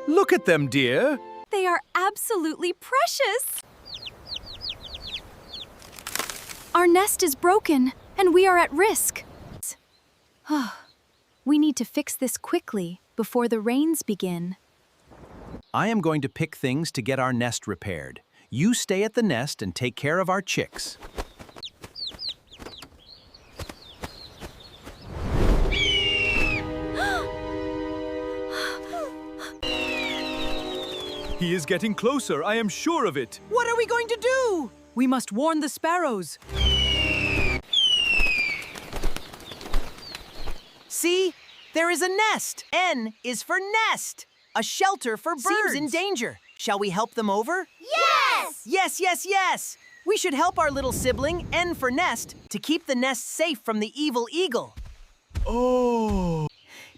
Look at them, dear. They are absolutely precious. Our nest is broken, and we are at risk. We need to fix this quickly before the rains begin. I am going to pick things to get our nest repaired. You stay at the nest and take care of our chicks. He is getting closer, I am sure of it. What are we going to do? We must warn the sparrows. See? There is a nest. N is for nest. A shelter for birds. Seems in danger. Shall we help them over? Yes! Yes, yes, yes! We should help our little sibling, N for nest, to keep the nest safe from the evil eagle. Oh.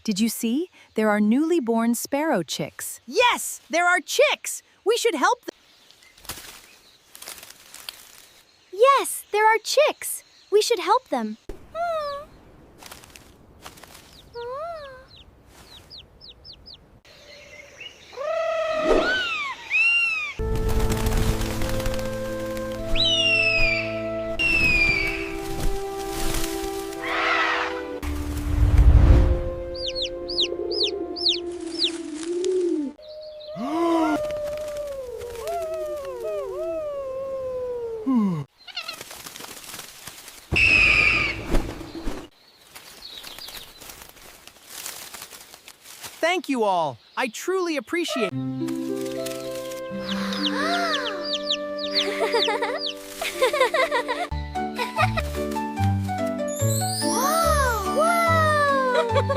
Did you see? There are newly born sparrow chicks. Yes! There are chicks! We should help them. Yes, there are chicks. We should help them. Thank you all. I truly appreciate it.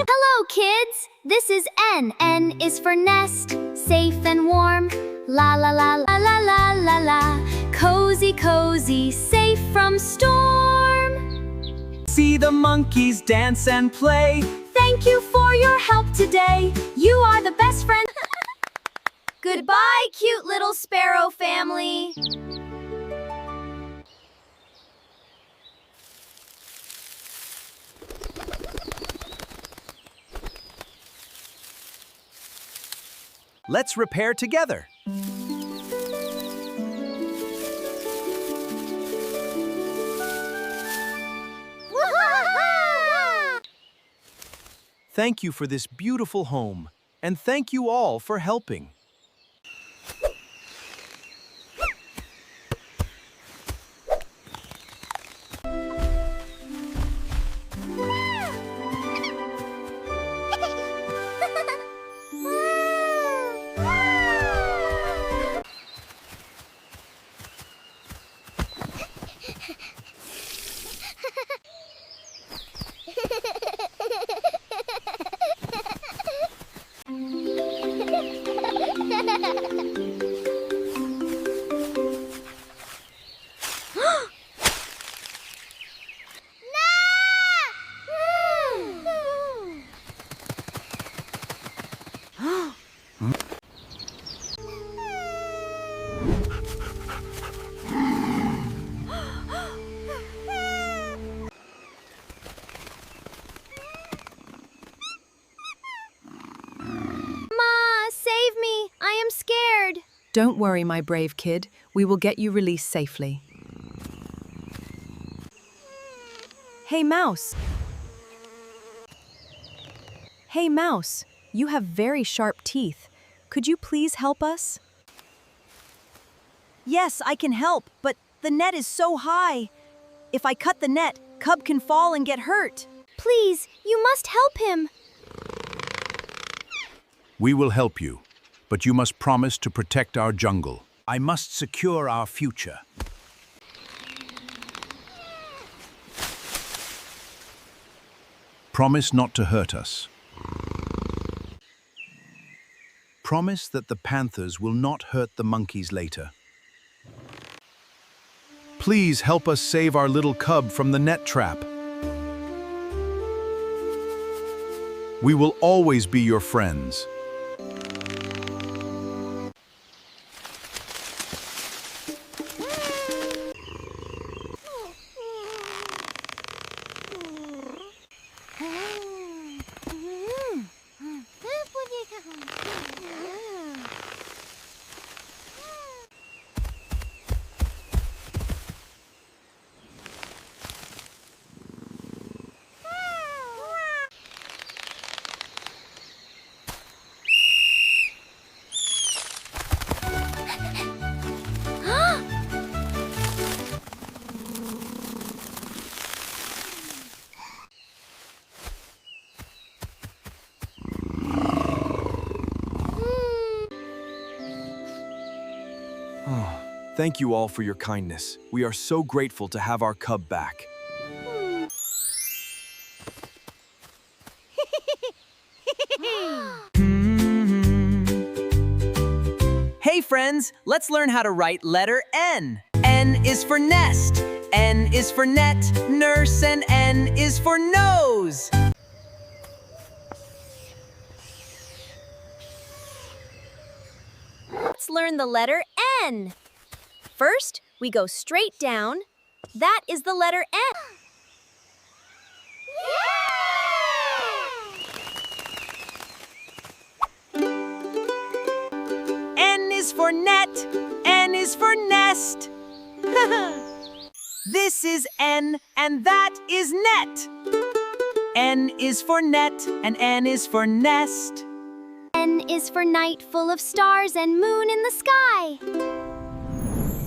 Hello, kids. This is N. N is for nest, safe and warm. La la la la la la la la. Cozy, cozy, safe from storm. See the monkeys dance and play. Thank you for your help today. You are the best friend. Goodbye, cute little sparrow family. Let's repair together. Thank you for this beautiful home, and thank you all for helping. Don't worry, my brave kid. We will get you released safely. Hey, Mouse. Hey, Mouse. You have very sharp teeth. Could you please help us? Yes, I can help, but the net is so high. If I cut the net, Cub can fall and get hurt. Please, you must help him. We will help you, but you must promise to protect our jungle. I must secure our future. Promise not to hurt us. Promise that the panthers will not hurt the monkeys later. Please help us save our little cub from the net trap. We will always be your friends. Thank you all for your kindness. We are so grateful to have our cub back. Hey friends, let's learn how to write letter N. N is for nest, N is for net, nurse, and N is for nose. Let's learn the letter N. First, we go straight down. That is the letter N. N is for net, N is for nest. This is N, and that is net. N is for net, and N is for nest. N is for night full of stars and moon in the sky.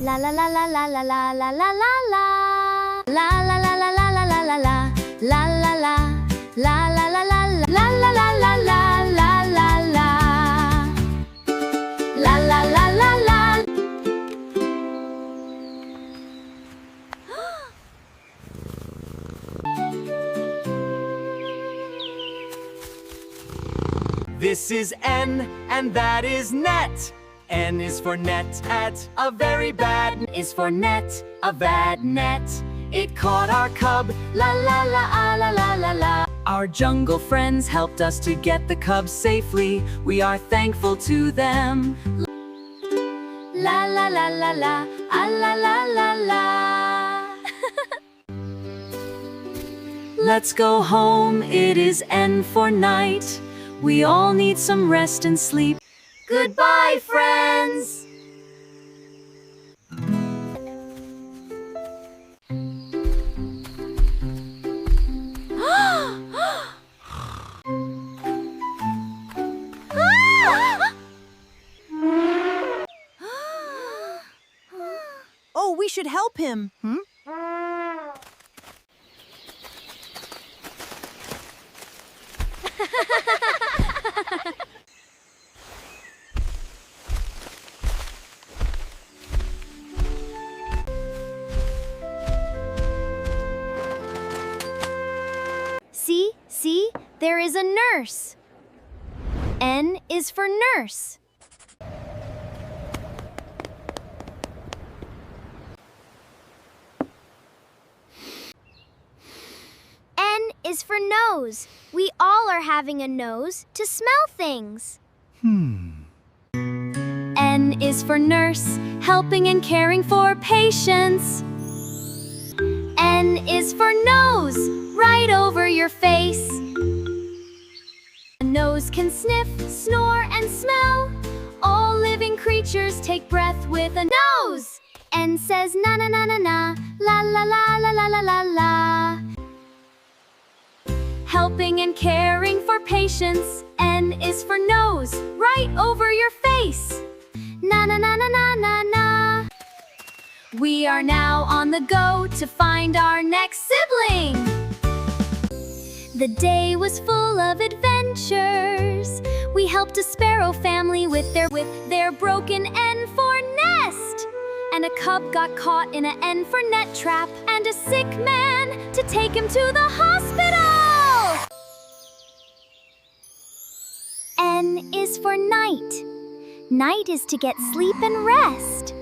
La la la la la la la la la la la. La la la la la la la la la. La la la. La la la la la la la la la la la la la. La la la la la. This is N, and that is net. N is for net at a very bad. Is for net, a bad net. It caught our cub, la la la ah, la la la la. Our jungle friends helped us to get the cub safely. We are thankful to them. La la la la la, ah, la la la la. Let's go home, it is N for night. We all need some rest and sleep. Goodbye, friends. Oh, we should help him. See, there is a nurse. N is for nurse. N is for nose. We all are having a nose to smell things. N is for nurse, helping and caring for patients. N is for nose, right over your face. A nose can sniff, snore, and smell. All living creatures take breath with a nose. N says na na na na na, la la la la la la la la. Helping and caring for patients. N is for nose, right over your face. Na na na na na na na. We are now on the go to find our next sibling. The day was full of adventures. We helped a sparrow family with their broken N for nest. And a cub got caught in an N for net trap, and a sick man to take him to the hospital. N is for night. Night is to get sleep and rest.